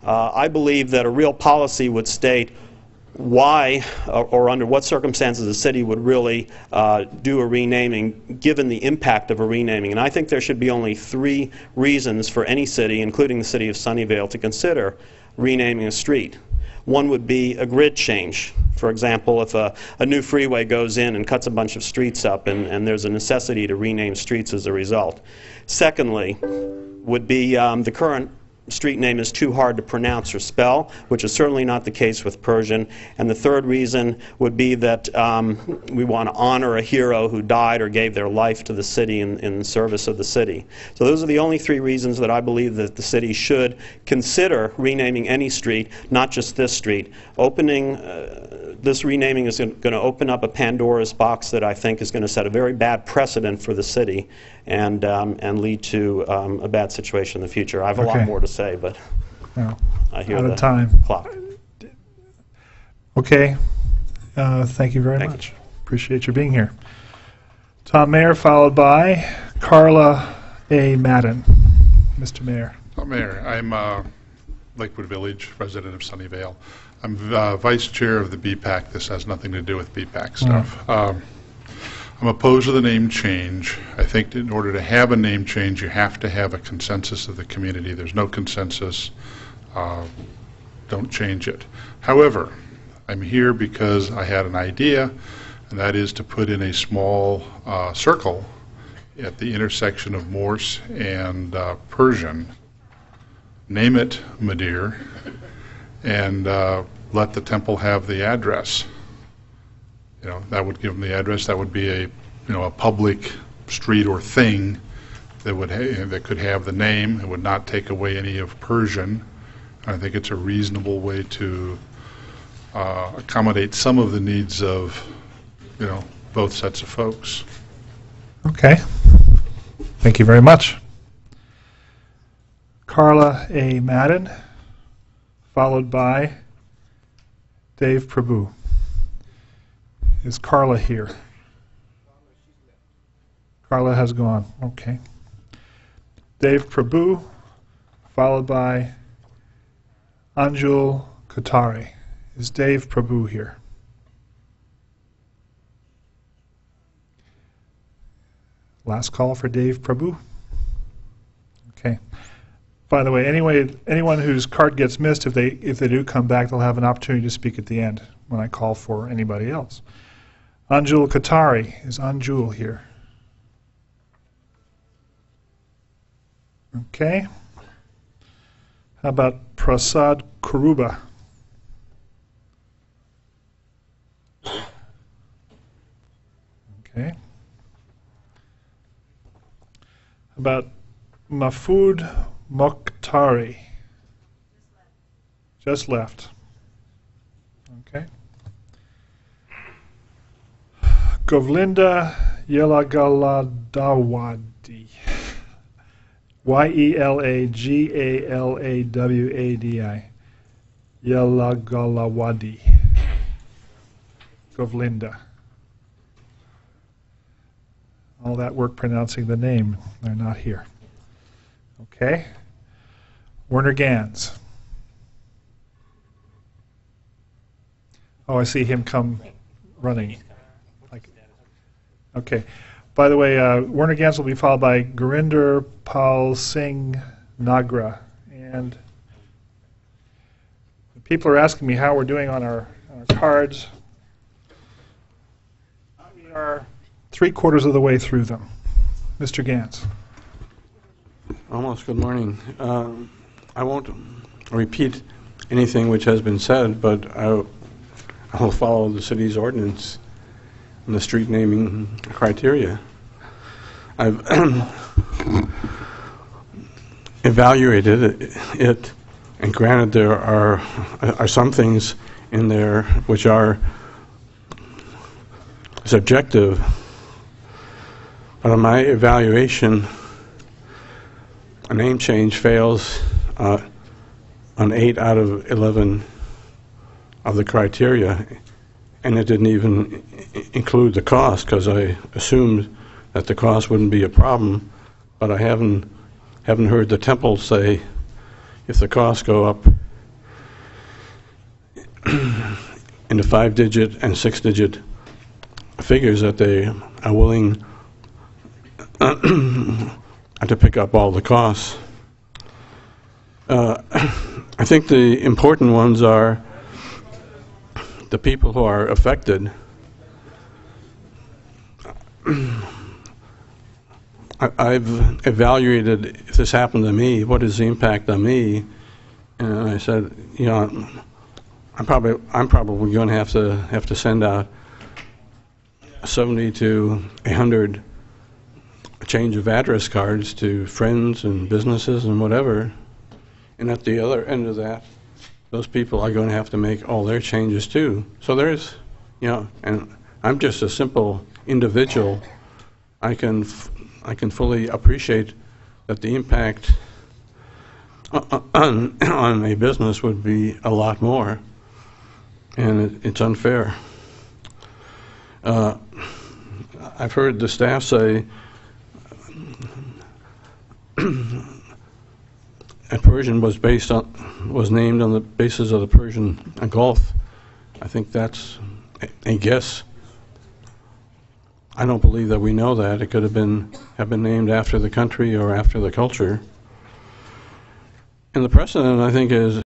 I believe that a real policy would state why or under what circumstances the city would really do a renaming given the impact of a renaming. And I think there should be only 3 reasons for any city, including the city of Sunnyvale, to consider renaming a street. One would be a grid change. For example, if a new freeway goes in and cuts a bunch of streets up and there's a necessity to rename streets as a result. Secondly, would be the current street name is too hard to pronounce or spell, which is certainly not the case with Persian. And the third reason would be that we want to honor a hero who died or gave their life to the city in service of the city. So those are the only 3 reasons that I believe that the city should consider renaming any street, not just this street. This renaming is going to open up a Pandora's box that I think is going to set a very bad precedent for the city and lead to a bad situation in the future. I have a lot more to say, but I hear the clock. Okay. Thank you very much. Appreciate you being here. Tom Mayer, followed by Carla A. Madden. Mr. Mayer. Tom Mayer. I'm Lakewood Village, resident of Sunnyvale. I'm vice chair of the BPAC. This has nothing to do with BPAC stuff. I'm opposed to the name change. I think in order to have a name change, you have to have a consensus of the community. There's no consensus. Don't change it. However, I'm here because I had an idea, and that is to put in a small circle at the intersection of Morse and Persian. Name it Madeir, and let the temple have the address. You know, that would give them the address. That would be a, a public street or thing that would that could have the name. It would not take away any of Persian. I think it's a reasonable way to accommodate some of the needs of, both sets of folks. Okay. Thank you very much. Carla A. Madden, followed by Dave Prabhu. Is Carla here? Carla has gone. Okay. Dave Prabhu, followed by Anjul Katari. Is Dave Prabhu here? Last call for Dave Prabhu. Okay. By the way, anyone whose card gets missed, if they do come back, they'll have an opportunity to speak at the end when I call for anybody else. Anjul Katari. Is Anjul here? Okay. How about Prasad Kuruba? Okay. How about Mahfood Mokhtari? Just left. Okay. Govlinda Yelagaladawadi. Yelagalawadi. Yelagalawadi. Govlinda. All that work pronouncing the name. They're not here. Okay. Werner Gans. Oh, I see him come running. Okay. By the way, Werner Gans will be followed by Gurinder Pal Singh Nagra. And people are asking me how we're doing on our cards. We are 3/4 of the way through them. Mr. Gans. Almost. Good morning. I won't repeat anything which has been said, but I will follow the city's ordinance and the street naming criteria. I've evaluated it, and granted there are some things in there which are subjective, but on my evaluation, a name change fails on 8 out of 11 of the criteria, and it didn't even include the cost because I assumed that the cost wouldn't be a problem, but I haven't heard the temple say if the costs go up, in the 5-digit and 6-digit figures that they are willing to pick up all the costs. I think the important ones are the people who are affected. I've evaluated, if this happened to me, what is the impact on me? And I said, you know, I'm probably going to have to send out 70 to 100 change of address cards to friends and businesses and whatever. And at the other end of that, those people are going to have to make all their changes too. So there's, you know, and I'm just a simple individual. I can fully appreciate that the impact on a business would be a lot more, and it's unfair. I've heard the staff say that Persian was named on the basis of the Persian Gulf. I think that's a guess. I don't believe that we know that. It could have been named after the country or after the culture. And the precedent, I think, is